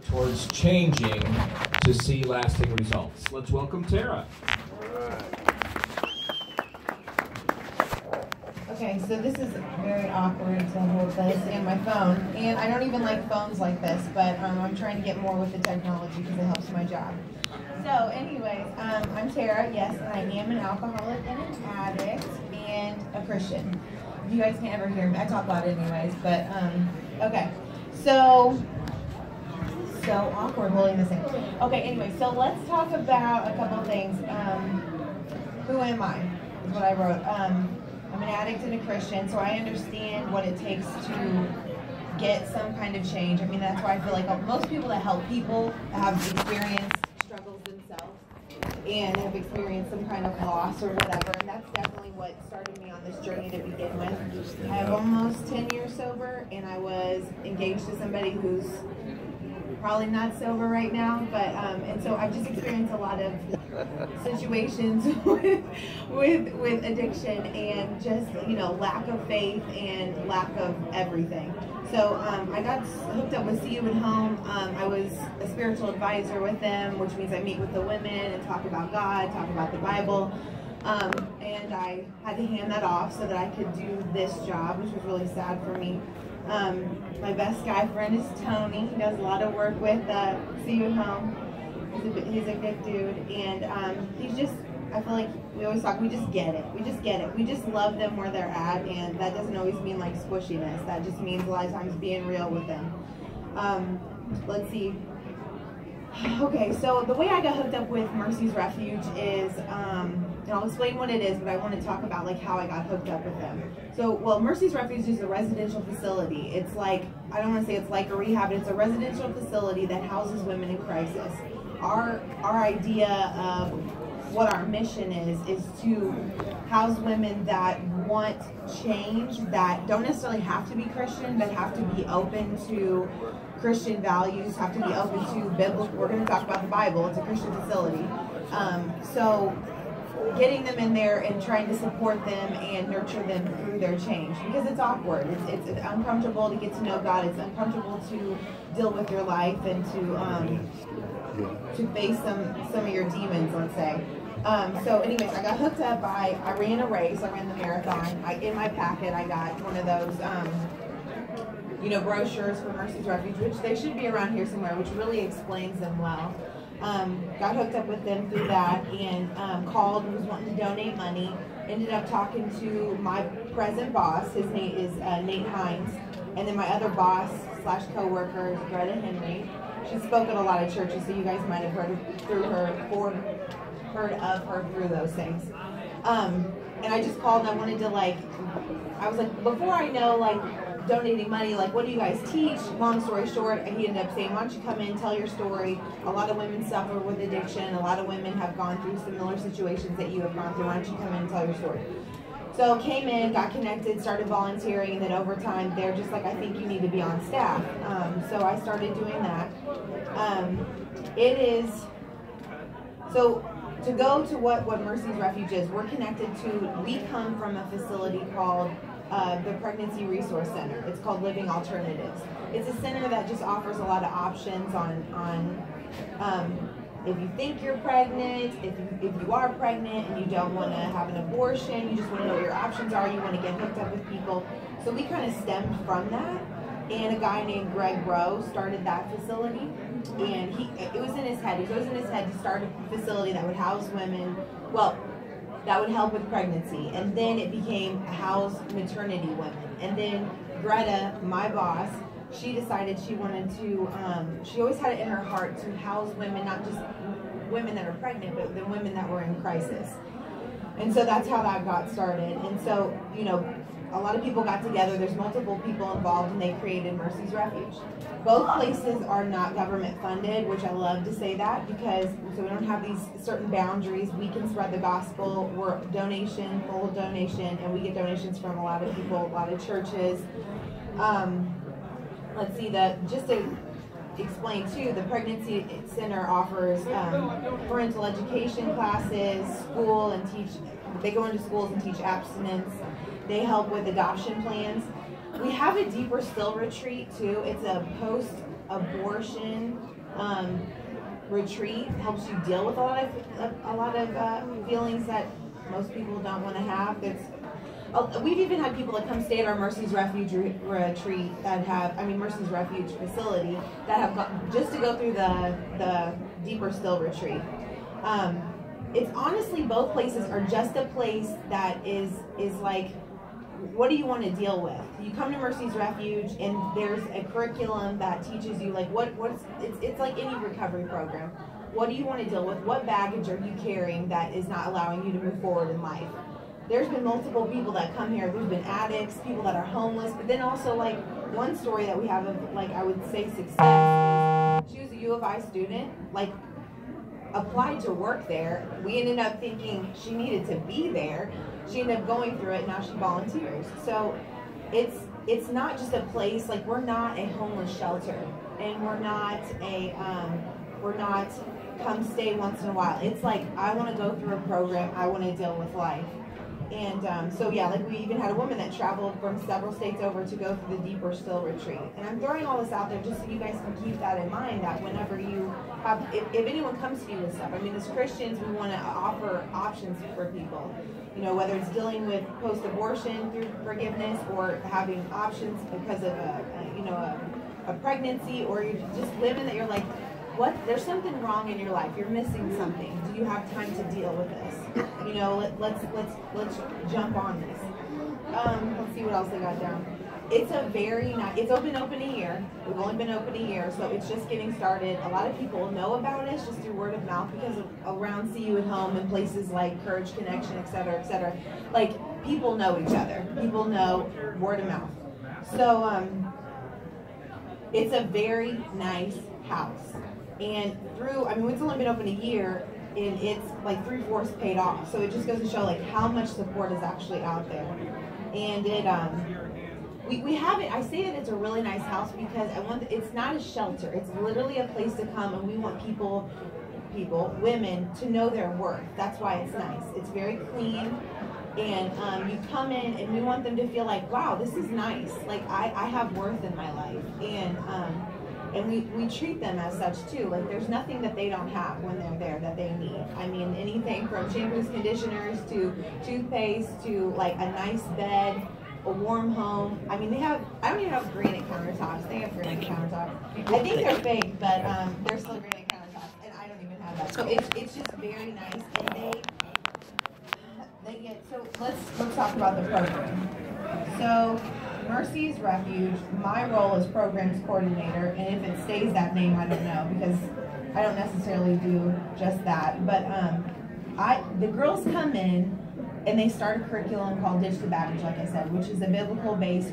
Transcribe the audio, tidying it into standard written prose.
towards changing to see lasting results. Let's welcome Tara. Okay, so this is very awkward to hold this and my phone, and I don't even like phones like this, but I'm trying to get more with the technology because it helps my job. So anyways, I'm Tara, yes, and I am an alcoholic and an addict and a Christian. You guys can't ever hear me, I talk loud anyways, but okay. So awkward holding this thing. Okay, anyway, so let's talk about a couple things. Who am I? Is what I wrote. I'm an addict and a Christian, so I understand what it takes to get some kind of change. I mean, that's why I feel like most people that help people have experienced struggles themselves and have experienced some kind of loss or whatever, and that's definitely what started me on this journey to begin with. I have almost 10 years sober, and I was engaged to somebody who's probably not sober right now, but and so I've just experienced a lot of situations with addiction and just, you know, lack of faith and lack of everything. So I got hooked up with See You at Home. I was a spiritual advisor with them, which means I meet with the women and talk about God, talk about the Bible. And I had to hand that off so that I could do this job, which was really sad for me. My best guy friend is Tony. He does a lot of work with See You at Home. He's a good dude, and he's just, I feel like we always talk, we just get it. We just get it. We just love them where they're at, and that doesn't always mean like squishiness. That just means a lot of times being real with them. Let's see. Okay, so the way I got hooked up with Mercy's Refuge is, and I'll explain what it is, but I want to talk about like how I got hooked up with them. So, well, Mercy's Refuge is a residential facility. It's like, I don't want to say it's like a rehab, but it's a residential facility that houses women in crisis. Our idea of what our mission is to house women that want change, that don't necessarily have to be Christian, but have to be open to Christian values, have to be open to biblical. We're going to talk about the Bible. It's a Christian facility. So getting them in there and trying to support them and nurture them through their change, because it's awkward. It's uncomfortable to get to know God. It's uncomfortable to deal with your life and to face some of your demons, let's say. So anyways, I got hooked up. I ran a race. I ran the marathon. In my packet, I got one of those, you know, brochures for Mercy's Refuge, which they should be around here somewhere, which really explains them well. Got hooked up with them through that, and called and was wanting to donate money. Ended up talking to my present boss. His name is Nate Hines, and then my other boss / co-worker is Greta Henry. She's spoken at a lot of churches, so you guys might have heard of her through those things. And I just called and I wanted to, like, I was like, before I know, like, donating money, like, what do you guys teach? Long story short, he ended up saying, why don't you come in, tell your story. A lot of women suffer with addiction. A lot of women have gone through similar situations that you have gone through. Why don't you come in and tell your story? So came in, got connected, started volunteering, and then over time, they're just like, I think you need to be on staff. So I started doing that. So to go to what Mercy's Refuge is, we're connected to, we come from a facility called the Pregnancy Resource Center. It's called Living Alternatives. It's a center that just offers a lot of options on if you think you're pregnant, if you are pregnant and you don't want to have an abortion, you just want to know what your options are, you want to get hooked up with people. So we kind of stemmed from that, and a guy named Greg Rowe started that facility, and it was in his head. It was always in his head to start a facility that would house women, well, that would help with pregnancy, and then it became house maternity women. And then Greta, my boss, she decided she wanted to, she always had it in her heart to house women, not just women that are pregnant, but the women that were in crisis. And so that's how that got started. And so, you know, a lot of people got together. There's multiple people involved, and they created Mercy's Refuge. Both places are not government funded, which I love to say that, because so we don't have these certain boundaries. We can spread the gospel. We're donation, full donation, and we get donations from a lot of people, a lot of churches. Let's see, just to explain too, the Pregnancy Center offers parental education classes, school and teach. They go into schools and teach abstinence. They help with adoption plans. We have a Deeper Still retreat too. It's a post-abortion Retreat helps you deal with a lot of feelings that most people don't want to have. We've even had people that come stay at our Mercy's Refuge retreat that have, Mercy's Refuge facility that have got just to go through the Deeper Still retreat. It's honestly, both places are just a place that is like, what do you want to deal with? You come to Mercy's Refuge and there's a curriculum that teaches you like it's like any recovery program. What do you want to deal with? What baggage are you carrying that is not allowing you to move forward in life? There's been multiple people that come here. There's been addicts, people that are homeless, but then also like one story that we have of like, I would say success is she was a U of I student, like applied to work there. We ended up thinking she needed to be there. She ended up going through it. Now she volunteers. So it's not just a place, like we're not a homeless shelter, and we're not come stay once in a while. It's like, I want to go through a program. I want to deal with life. And so yeah, like we even had a woman that traveled from several states over to go through the Deeper Still retreat. And I'm throwing all this out there just so you guys can keep that in mind, that whenever you have, if anyone comes to you with stuff, as Christians, we want to offer options for people. You know, whether it's dealing with post-abortion through forgiveness, or having options because of a pregnancy, or you're just living that you're like, what? There's something wrong in your life. You're missing something. Do you have time to deal with this? You know, let's jump on this. Let's see what else they got down. It's a very nice. It's open a year. We've only been open a year, so it's just getting started. A lot of people know about us just through word of mouth because of around See You at Home and places like Courage Connection, et cetera, et cetera. Like people know each other. People know word of mouth. So it's a very nice house. And through, it's only been open a year, and it's like 3/4 paid off. So it just goes to show like how much support is actually out there. And it, we have it. I say that it's a really nice house because it's not a shelter. It's literally a place to come, and we want women to know their worth. That's why it's nice. It's very clean. And you come in, and we want them to feel like, wow, this is nice. Like I have worth in my life. And we treat them as such too. Like there's nothing that they don't have when they're there that they need. Anything from shampoos, conditioners, to toothpaste, to like a nice bed, a warm home. They have, I don't even have granite countertops. They have granite countertops. I think they're fake, but they're still granite countertops, and I don't even have that. So it's just very nice, and they get, so let's talk about the program. So Mercy's Refuge, my role is programs coordinator, and if it stays that name, I don't know, because I don't necessarily do just that. But the girls come in and they start a curriculum called Ditch the Baggage, like I said, which is a biblical-based